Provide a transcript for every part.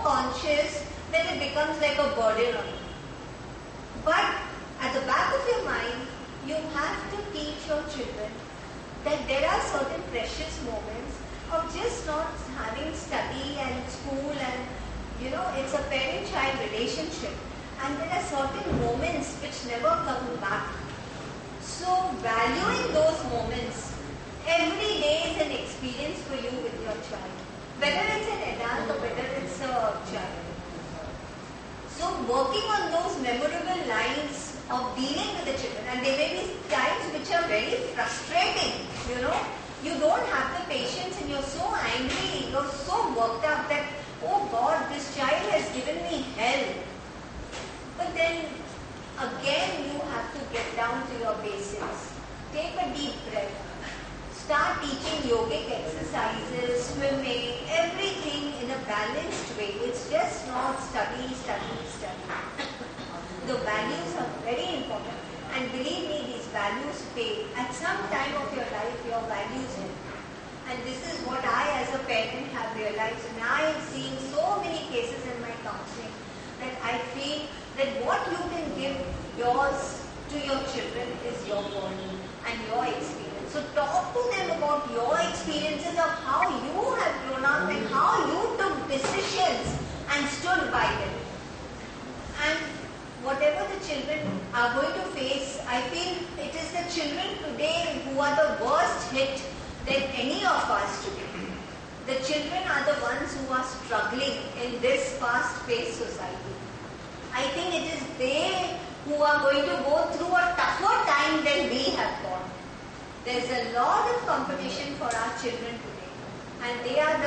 conscious that it becomes like a burden on you. But at the back of your mind, you have to teach your children that there are certain precious moments of just not having study and school and, it's a parent-child relationship. And there are certain moments which never come back. So valuing those moments, every day is an experience for you with your child. Whether it's an adult or whether it's a child. So working on those memorable lines of dealing with the children, and there may be times which are very frustrating, You don't have the patience and you're so angry, you're so worked up that, oh God, this child has given me hell. But then again you have to get down to your basics. Take a deep breath. Start teaching yogic exercises, swimming, everything in a balanced way. It's just not study. The values are very important. And believe me, these values pay. At some time of your life, your values help. And this is what I as a parent have realized. And I am seeing so many cases in my counseling that I feel that what you can give yours to your children is your body and your experience. So talk to them about your experiences of how you have grown up and how you took decisions and stood by them. And whatever the children are going to face, I feel it is the children today who are the worst hit than any of us today. The children are the ones who are struggling in this fast-paced society. I think it is they who are going to go through a tougher time than we have gone. There's a lot of competition for our children today. And they are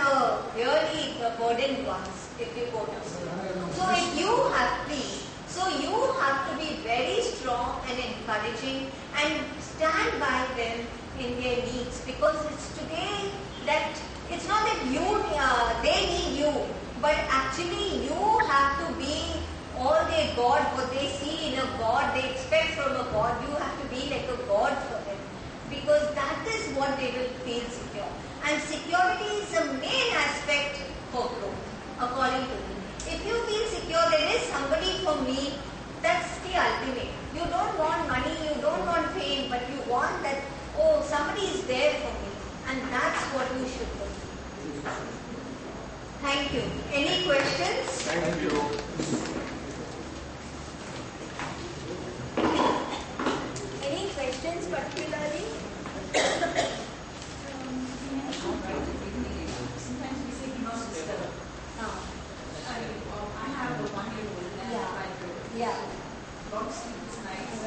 really the burdened ones if you go to school. So if you have peace, so you have to be very strong and encouraging and stand by them in their needs, because it's today that it's not that they need you, but actually you have to be all their God, what they see in a God, they expect from a God. You have to be like a God for them, because that is what they will feel secure. And security is the main aspect for growth, according to me. If you feel secure, there is somebody for me, that's the ultimate. You don't want money, you don't want fame, but you want that, oh, somebody is there for me. And that's what you should do. Thank you. Any questions? Thank you. Any questions particularly? Sometimes we say he knows better. I have a 1-year-old and a 5-year-old. Yeah. Don't sleep is nice.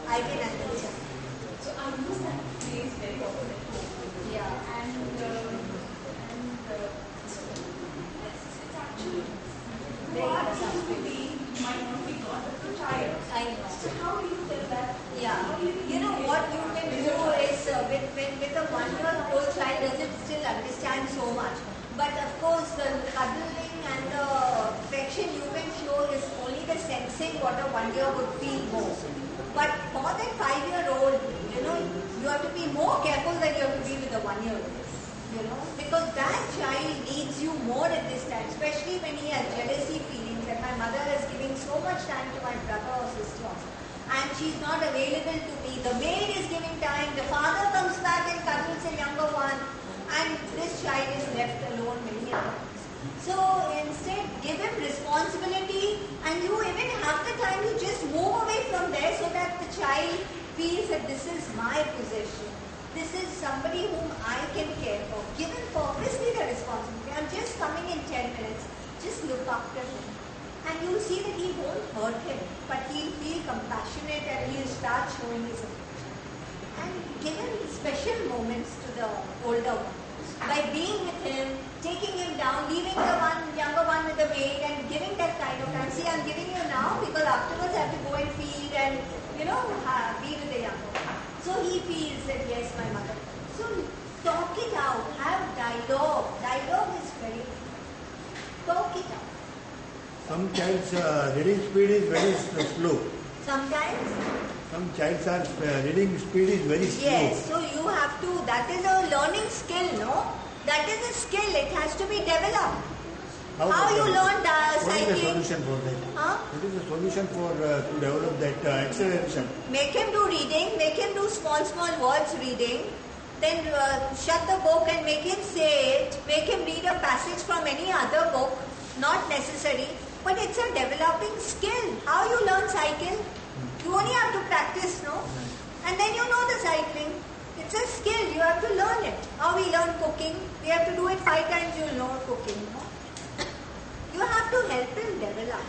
I can understand. So I use that phrase very often at home. Yeah. And so it's actually what seems to be might not be God, but the child. I know. So how do you tell that? Yeah. You know what you can do is with a 1-year-old child doesn't still understand so much. But of course the cuddling and the affection you can show is only the sensing what a 1-year would feel more. But for that 5-year-old, you have to be more careful than you have to be with a 1-year-old. Because that child needs you more at this time, especially when he has jealousy feelings that my mother is giving so much time to my brother or sister and she's not available to me. The maid is giving time, the father comes back and cuddles a younger one, and this child is left alone many times. So instead, give him responsibility, and you even have the time to just move away from there so that the child feels that this is my possession. This is somebody whom I can care for. Give him purposely the responsibility. I'm just coming in 10 minutes. Just look after him. And you'll see that he won't hurt him, but he'll feel compassionate and he'll start showing his affection. And give him special moments to the older one. By being with him, taking him down, leaving the younger one with the maid and giving that kind of time. See, I'm giving you now because afterwards I have to go and feed and, be with the younger one. So he feels that, yes, my mother. So talk it out. Have dialogue. Dialogue is very important. Talk it out. Some child's reading speed is very slow. Sometimes? Some child's reading speed is very slow. Yes, so you have to, that is a learning skill, no? That is a skill, it has to be developed. How you learn What is the cycling? solution for that? Huh? What is the solution for to develop that acceleration? Make him do reading, make him do small words reading, then shut the book and make him say it, make him read a passage from any other book, not necessary, but it's a developing skill. How you learn cycle? You only have to practice, no? And then you know the cycling. It's a skill, you have to learn it. How we learn cooking, we have to do it 5 times, you'll know cooking, no? You have to help him develop.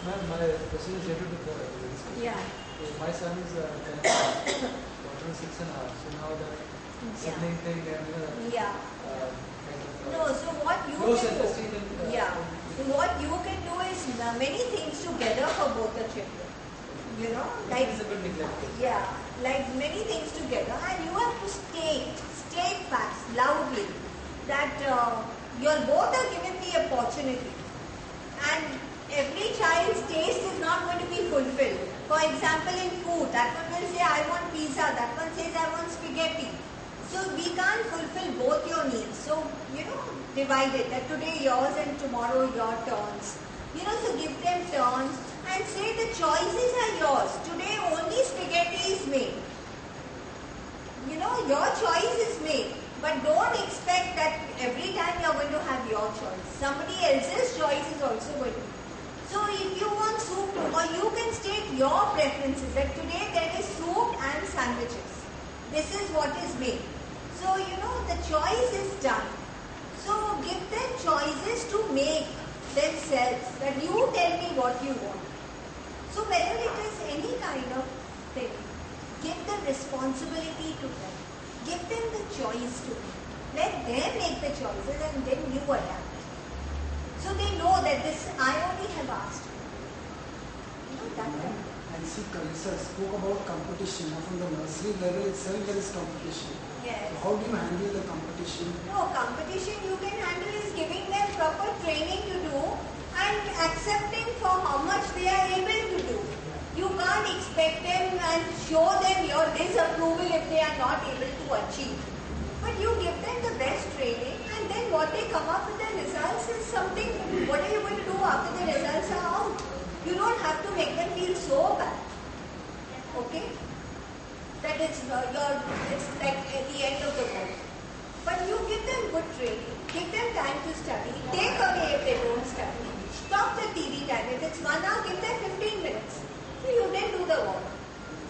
Ma'am, my question is related to the discussion. Yeah. My son is 10, daughter is 6.5. So now the sibling thing and Yeah. kind of, No, so what you no can do, self-esteem and yeah, so what you can do is many things together for both the children. You know, like, it's a bit neglected. yeah, like many things together, and you have to state facts loudly that you both are given the opportunity, and every child's taste is not going to be fulfilled. For example, in food, that one will say, I want pizza, that one says, I want spaghetti. So we can't fulfill both your needs. So, divide it, that today yours and tomorrow your turns. So give them turns and say the choices are yours. Today only spaghetti is made. Your choice is made. But don't expect that every time you are going to have your choice. Somebody else's choice is also going to be. So if you want soup, or you can state your preferences, that today there is soup and sandwiches. This is what is made. So, the choice is done. So give them choices to make themselves, that you tell me what you want. So whether it is any kind of thing, give the responsibility to them. Give them the choice to make. Let them make the choices and then you adapt. So they know that this, I only have asked. That kind. And see, Kalisa spoke about competition. Now from the nursery level itself, there is competition. Yes. So how do you handle the competition? No, competition you can handle is giving them proper training to do and accepting for how much they are able to do. You can't expect them and show them your disapproval if they are not able to achieve. But you give them the best training, and then what they come up with the results is something, what are you going to do after the results are out? You don't have to make them feel so bad. Okay? That it's like at the end of the world. But you give them good training, give them time to study, take away if they don't study, stop the TV time. If it's 1 hour, give them 15 minutes. So you didn't do the work.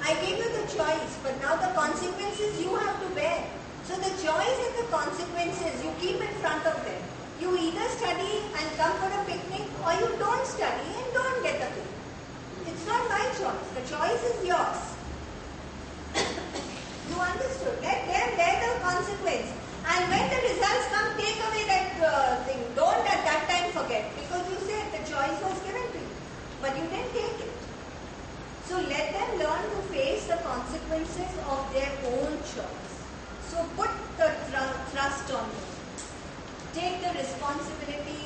I gave you the choice, but now the consequences you have to bear. So the choice and the consequences you keep in front of them. You either study and come for a picnic, or you don't study and don't get a picnic. It's not my choice. The choice is yours. You understood? Let them bear the consequence. And when the results come, take away that thing. Don't at that time forget. Because you said the choice was given to you. But you didn't take it. So let them learn to face the consequences of their own choice. So put the trust on them. Take the responsibility.